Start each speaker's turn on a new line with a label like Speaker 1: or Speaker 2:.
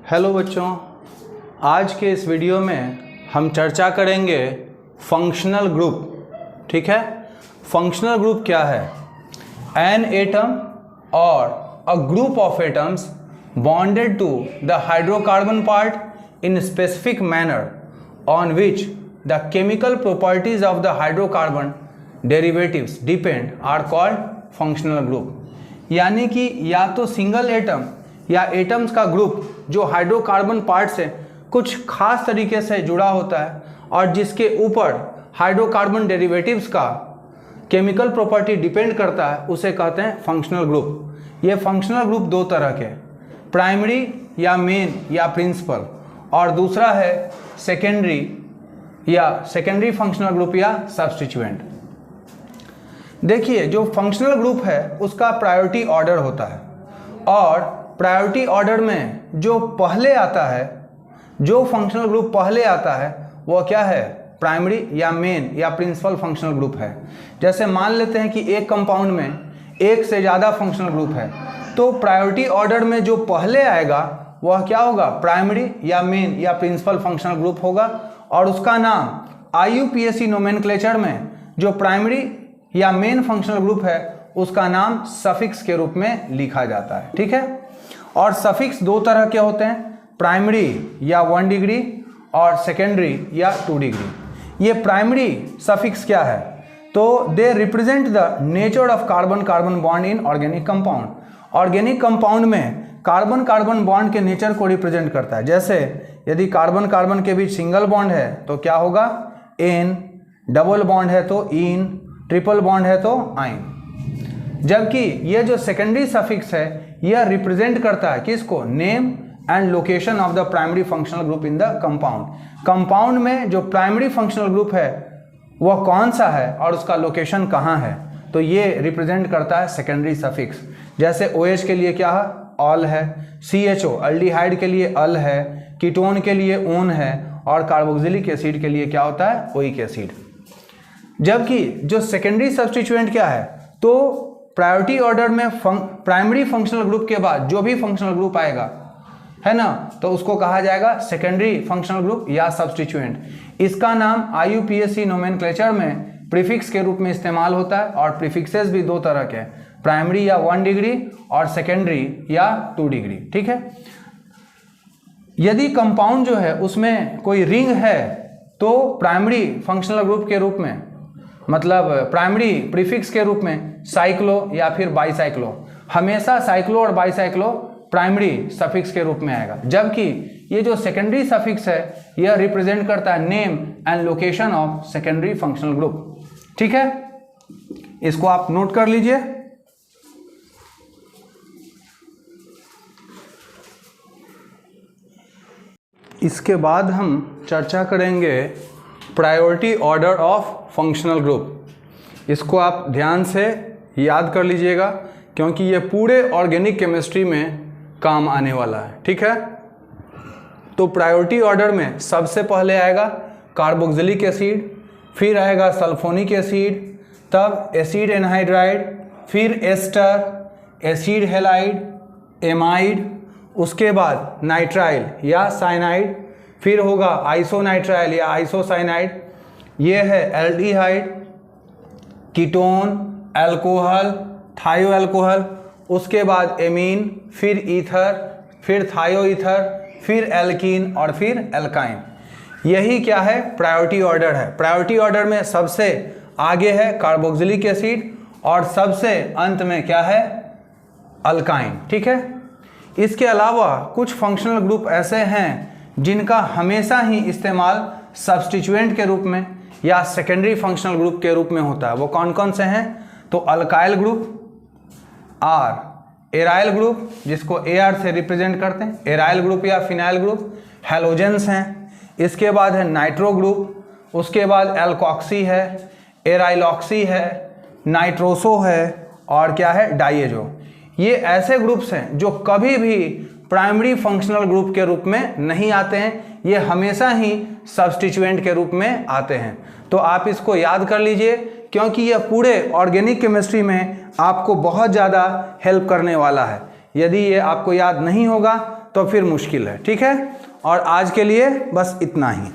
Speaker 1: Hello बच्चों, आज के इस वीडियो में हम चर्चा करेंगे फंक्शनल ग्रुप। ठीक है, फंक्शनल ग्रुप क्या है? एन एटम और a group of atoms bonded to the hydrocarbon part in specific manner on which the chemical properties of the hydrocarbon derivatives depend are called functional group. यानी कि या तो single atom या atoms का group जो hydrocarbon part से कुछ खास तरीके से जुड़ा होता है और जिसके ऊपर हाइड्रोकार्बन डेरिवेटिव्स का केमिकल प्रॉपर्टी डिपेंड करता है, उसे कहते हैं फंक्शनल ग्रुप। ये फंक्शनल ग्रुप दो तरह के, प्राइमरी या मेन या प्रिंसिपल, और दूसरा है सेकेंडरी फंक्शनल ग्रुप या सब्स्टिट्यूएंट। देखिए, जो फंक्शनल ग्रुप है उसका प्रायोरिटी ऑर्डर होता है और प्रायोरिटी ऑर्डर में जो पहले आता है, जो फंक्शनल ग्रुप पहले आता है वो क्या है? प्राइमरी या मेन या प्रिंसिपल फंक्शनल ग्रुप है। जैसे मान लेते हैं कि एक कंपाउंड में एक से ज़्यादा फंक्शनल ग्रुप है, तो प्रायोरिटी ऑर्डर में जो पहले आएगा वह क्या होगा? प्राइमरी या मेन या प्रिंसिपल फंक्शनल ग्रुप होगा और उसका नाम IUPAC नोमेनक्लेचर में जो प्राइमरी या मेन फंक्शनल ग्रुप है उसका नाम सफिक्स के रूप में लिखा जाता है। ठीक है, और सफिक्स दो तरह के होते हैं, प्राइमरी या 1 डिग्री और सेकेंडरी या 2 डिग्री। ये प्राइमरी सफिक्स क्या है? तो they represent the nature of carbon carbon bond in organic compound. Organic compound में कार्बन कार्बन बॉन्ड के नेचर को रिप्रेजेंट करता है। जैसे यदि कार्बन कार्बन के बीच सिंगल बॉन्ड है तो क्या होगा? एन, डबल बॉन्ड है तो इन, ट्रिपल बॉन्ड है तो आइन। जबकि ये जो सेकेंडरी सफिक्स है यह रिप्रेजेंट करता है किसको? Name and location of the primary functional group in the compound. Compound में जो प्राइमरी फंक्शनल ग्रुप है वह कौन सा है और उसका लोकेशन कहाँ है, तो ये रिप्रेजेंट करता है सेकेंडरी सफिक्स। जैसे OH के लिए क्या है? ऑल है, CHO अल्डिहाइड के लिए अल है, कीटोन के लिए ओन है और कार्बोक्सिलिक एसिड के लिए क्या होता है? Oic acid. जबकि जो सेकेंडरी सब्स्टिट्यूएंट क्या है, तो प्रायोरिटी ऑर्डर में प्राइमरी फंक्शनल ग्रुप के बाद जो भी फंक्शनल ग्रुप आएगा, है ना, तो उसको कहा जाएगा सेकेंडरी फंक्शनल ग्रुप या सब्स्टिट्यूएंट। इसका नाम IUPAC नोमेनक्लेचर में प्रीफिक्स के रूप में इस्तेमाल होता है और प्रीफिक्सेस भी दो तरह के, प्राइमरी या 1 डिग्री और सेकेंडरी या 2 डिग्री। ठीक है, यदि कंपाउंड जो है उसमें कोई रिंग है तो प्राइमरी फंक्शनल ग्रुप के रूप में, मतलब प्राइमरी प्रीफिक्स के रूप में साइक्लो या फिर बाईसाइक्लो, हमेशा साइक्लो और बाईसाइक्लो प्राइमरी सफिक्स के रूप में आएगा। जबकि ये जो सेकेंडरी सफिक्स है यह रिप्रेजेंट करता है name and location of secondary functional group. ठीक है, इसको आप नोट कर लीजिए। इसके बाद हम चर्चा करेंगे priority order of functional group. इसको आप ध्यान से याद कर लीजिएगा क्योंकि ये पूरे ऑर्गेनिक केमिस्ट्री में काम आने वाला है। ठीक है, तो प्रायोरिटी ऑर्डर में सबसे पहले आएगा कार्बोक्सिलिक एसिड, फिर आएगा सल्फोनिक एसिड, तब एसिड एनहाइड्राइड, फिर एस्टर, एसिड हेलाइड, एमाइड, उसके बाद नाइट्राइल या साइनाइड, फिर होगा आइसोनाइट्राइल या आइसोसाइनाइड, ये है एल्डिहाइड, कीटोन, अल्कोहल, थायो अल्कोहल, उसके बाद एमीन, फिर ईथर, फिर थायो ईथर, फिर एल्कीन और फिर एल्काइन। यही क्या है? प्रायोरिटी ऑर्डर है। प्रायोरिटी ऑर्डर में सबसे आगे है कार्बोक्सिलिक एसिड और सबसे अंत में क्या है? अल्काइन। ठीक है, इसके अलावा कुछ फंक्शनल ग्रुप ऐसे हैं जिनका हमेशा ही इस्तेमाल सब्स्टिट्यूएंट के रूप में या सेकेंडरी फंक्शनल ग्रुप के रूप में होता है। वो कौन कौन से हैं? तो अल्काइल ग्रुप, एराइल ग्रुप जिसको AR से रिप्रेजेंट करते हैं, एराइल ग्रुप या फिनाइल ग्रुप, हैलोजेंस हैं। इसके बाद है नाइट्रो ग्रुप, उसके बाद एल्कॉक्सी है, एराइलॉक्सी है, नाइट्रोसो है और क्या है? डाइएजो। ये ऐसे ग्रुप्स हैं जो कभी भी प्राइमरी फंक्शनल ग्रुप के रूप में नहीं आते हैं, ये हमेशा ही सब्स्टिट्यूएंट के रूप में आते हैं। तो आप इसको याद कर लीजिए क्योंकि यह पूरे ऑर्गेनिक केमिस्ट्री में आपको बहुत ज़्यादा हेल्प करने वाला है। यदि ये आपको याद नहीं होगा तो तो फिर मुश्किल है। ठीक है, और आज के लिए बस इतना ही।